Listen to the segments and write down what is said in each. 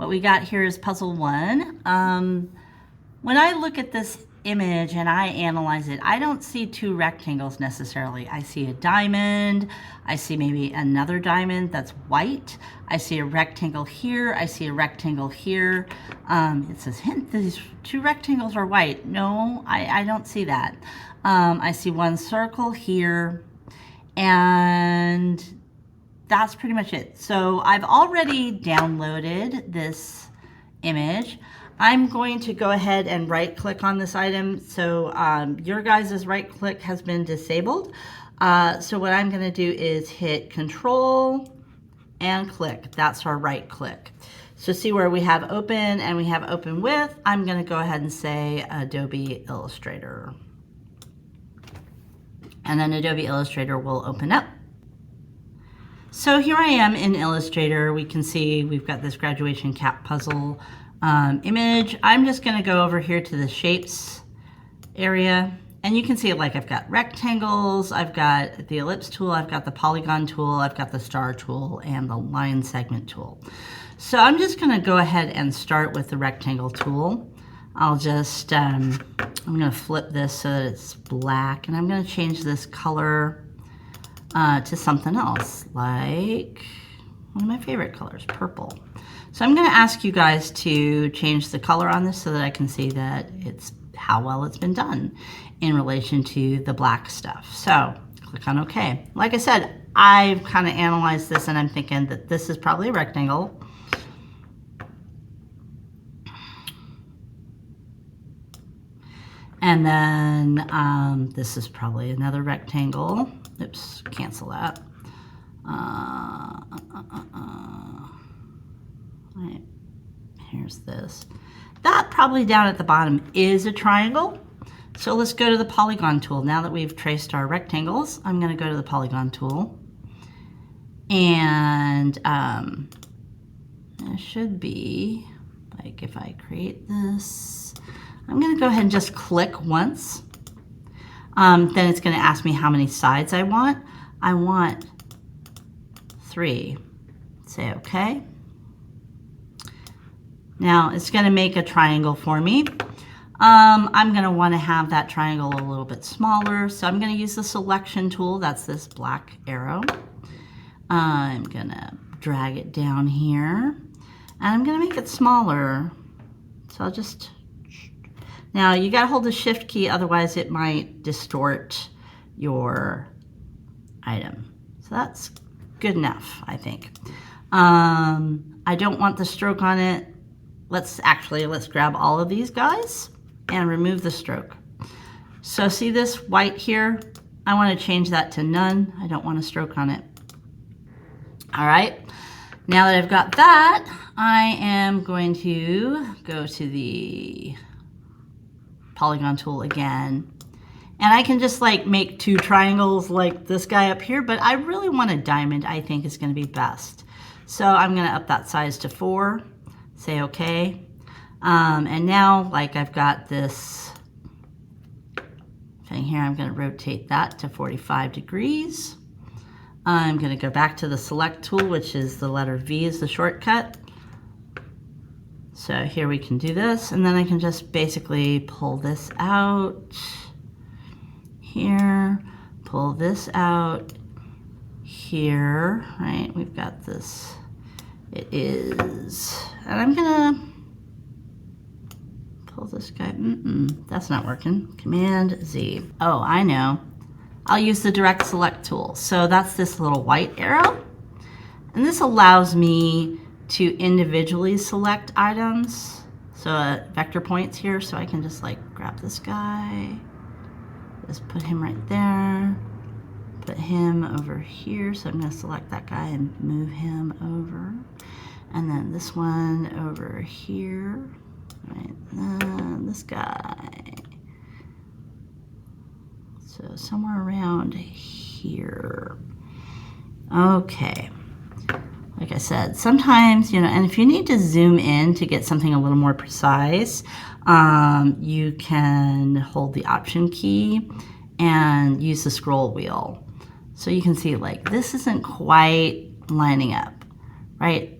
what we got here is puzzle 1. When I look at this image and I analyze it, I don't see 2 rectangles necessarily. I see a diamond, I see maybe another diamond that's white, I see a rectangle here, I see a rectangle here. It says hint these 2 rectangles are white. No, I don't see that. I see 1 circle here, and that's pretty much it. So I've already downloaded this image. I'm going to go ahead and right click on this item. So your guys' right click has been disabled. So what I'm going to do is hit Control and click. That's our right click. So see where we have open and we have open with. I'm going to go ahead and say Adobe Illustrator. And then Adobe Illustrator will open up. So here I am in Illustrator. We can see we've got this graduation cap puzzle image. I'm just going to go over here to the shapes area, and you can see like I've got rectangles, I've got the ellipse tool, I've got the polygon tool, I've got the star tool, and the line segment tool. So I'm just going to go ahead and start with the rectangle tool. I'll just, I'm going to flip this so that it's black, and I'm going to change this color to something else, like one of my favorite colors, purple. So I'm going to ask you guys to change the color on this so that I can see that it's how well it's been done in relation to the black stuff. So click on OK. Like I said, I've kind of analyzed this and I'm thinking that this is probably a rectangle. And then this is probably another rectangle. Oops, cancel that. Right, here's this. That probably down at the bottom is a triangle. So let's go to the polygon tool. Now that we've traced our rectangles, I'm going to go to the polygon tool. And it should be, like if I create this, I'm going to go ahead and just click once. Then it's going to ask me how many sides I want. I want 3. Say OK. Now it's going to make a triangle for me. I'm going to want to have that triangle a little bit smaller, so I'm going to use the selection tool. That's this black arrow. I'm going to drag it down here, and I'm going to make it smaller. So I'll just, now you got to hold the shift key, otherwise it might distort your item. So that's good enough, I think. I don't want the stroke on it. Let's grab all of these guys and remove the stroke. So see this white here? I want to change that to none. I don't want a stroke on it. All right, now that I've got that, I am going to go to the polygon tool again. And I can just like make 2 triangles like this guy up here, but I really want a diamond. I think is going to be best. So I'm going to up that size to 4. Say OK. And now, like I've got this thing here, I'm going to rotate that to 45 degrees. I'm going to go back to the select tool, which is the letter V is the shortcut. So here we can do this, and then I can just basically pull this out here, pull this out here, right? We've got this. It is, and I'm gonna pull this guy. That's not working. Command Z. Oh, I know. I'll use the direct select tool. So that's this little white arrow. And this allows me to individually select items. So vector points here, so I can just like grab this guy, just put him right there, put him over here. So I'm gonna select that guy and move him over. And then this one over here, right, and then this guy. So somewhere around here. Okay. Like I said, sometimes, and if you need to zoom in to get something a little more precise, you can hold the Option key and use the scroll wheel. So you can see like this isn't quite lining up, right?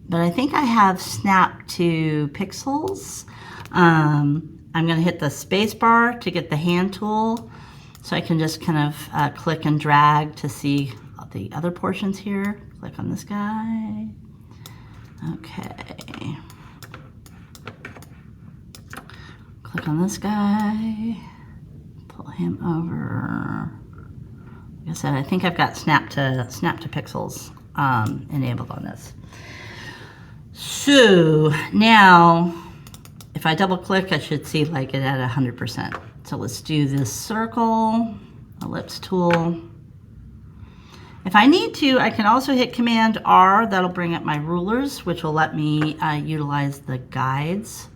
but I think I have snap to pixels. I'm going to hit the space bar to get the hand tool, so I can just kind of click and drag to see the other portions here. Click on this guy. Okay. Click on this guy. Pull him over. Like I said, I think I've got snap to pixels enabled on this. So now, if I double click, I should see like it at 100%. So let's do this circle, ellipse tool. If I need to, I can also hit Command R. That'll bring up my rulers, which will let me utilize the guides.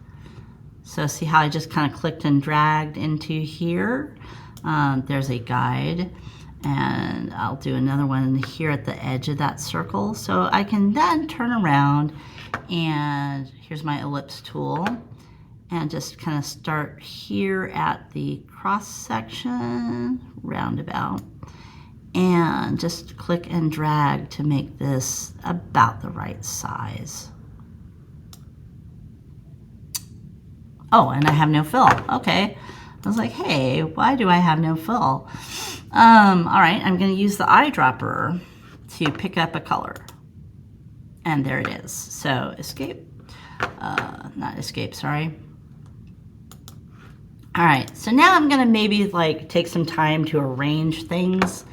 So see how I just kind of clicked and dragged into here? There's a guide. And I'll do another one here at the edge of that circle. So I can then turn around, and here's my ellipse tool, and just kind of start here at the cross section, roundabout, and just click and drag to make this about the right size. Oh, and I have no fill. Okay. I was like, hey, why do I have no fill? All right, I'm going to use the eyedropper to pick up a color. And there it is. So escape, not escape, sorry. All right, so now I'm going to maybe like take some time to arrange things.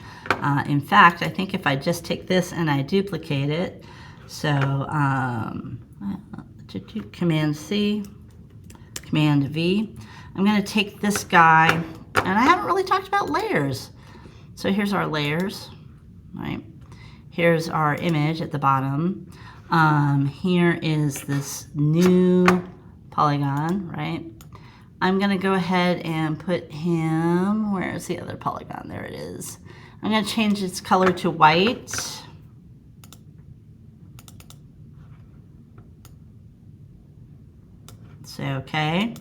In fact, I think if I just take this and I duplicate it, so Command C, Command V, I'm going to take this guy, and I haven't really talked about layers. So here's our layers, right? Here's our image at the bottom. Here is this new polygon, right? I'm going to go ahead and put him, where's the other polygon? There it is. I'm going to change its color to white. Say okay.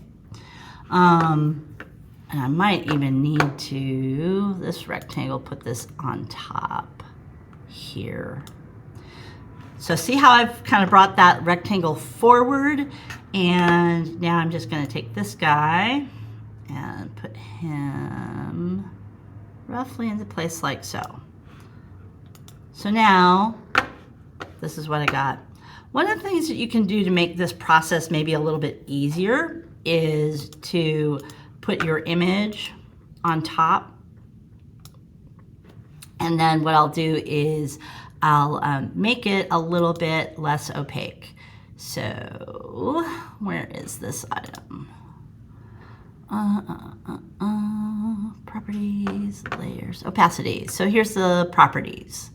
And I might even need to, this rectangle, put this on top here. So see how I've kind of brought that rectangle forward, and now I'm just going to take this guy and put him roughly into place like so. So now, this is what I got. One of the things that you can do to make this process maybe a little bit easier is to put your image on top. And then what I'll do is I'll make it a little bit less opaque. So where is this item? Properties, layers, opacity. So here's the properties.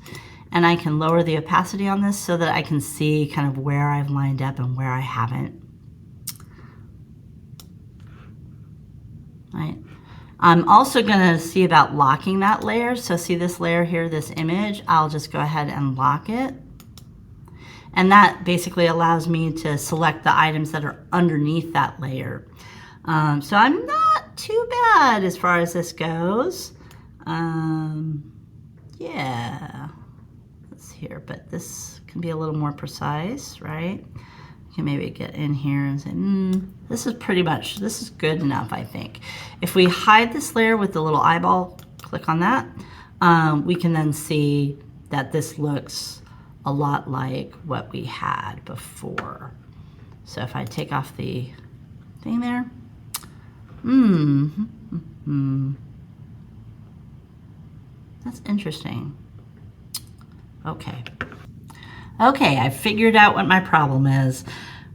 And I can lower the opacity on this so that I can see kind of where I've lined up and where I haven't. Right. I'm also going to see about locking that layer. So see this layer here, this image, I'll just go ahead and lock it. And that basically allows me to select the items that are underneath that layer. So I'm not too bad as far as this goes. Yeah, let's here, but this can be a little more precise, right? You can maybe get in here and say, this is pretty much, this is good enough, I think. If we hide this layer with the little eyeball, click on that, we can then see that this looks a lot like what we had before. So if I take off the thing there, that's interesting. Okay. Okay, I figured out what my problem is.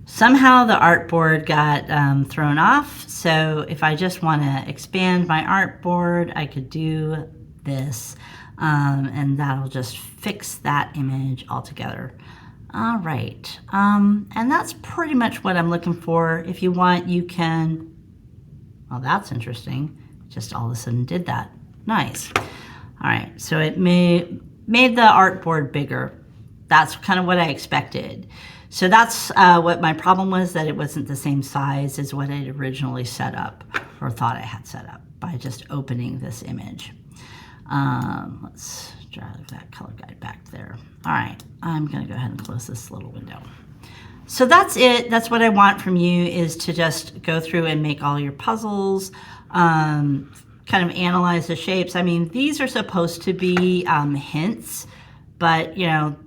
Somehow the artboard got thrown off, so if I just want to expand my artboard, I could do this, and that'll just fix that image altogether. All right, and that's pretty much what I'm looking for. If you want, you can, well, that's interesting. Just all of a sudden did that. Nice. All right, so it made the artboard bigger. That's kind of what I expected. So that's what my problem was, that it wasn't the same size as what I'd originally set up or thought I had set up by just opening this image. Let's drag that color guide back there. All right, I'm gonna go ahead and close this little window. So that's it. That's what I want from you, is to just go through and make all your puzzles, kind of analyze the shapes. I mean, these are supposed to be hints, but you know,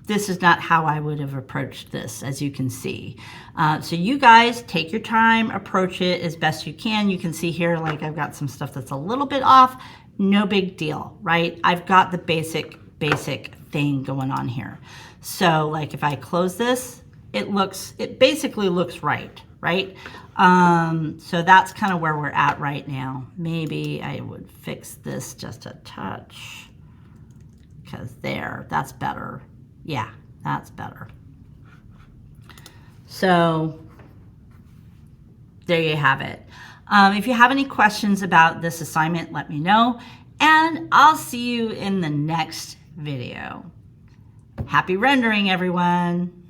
this is not how I would have approached this, as you can see. So you guys take your time, approach it as best you can. You can see here, like I've got some stuff that's a little bit off. No big deal, right? I've got the basic thing going on here. So like if I close this, it basically looks right? So that's kind of where we're at right now. Maybe I would fix this just a touch, because that's better. Yeah, that's better. So there you have it. If you have any questions about this assignment, let me know, and I'll see you in the next video. Happy rendering, everyone.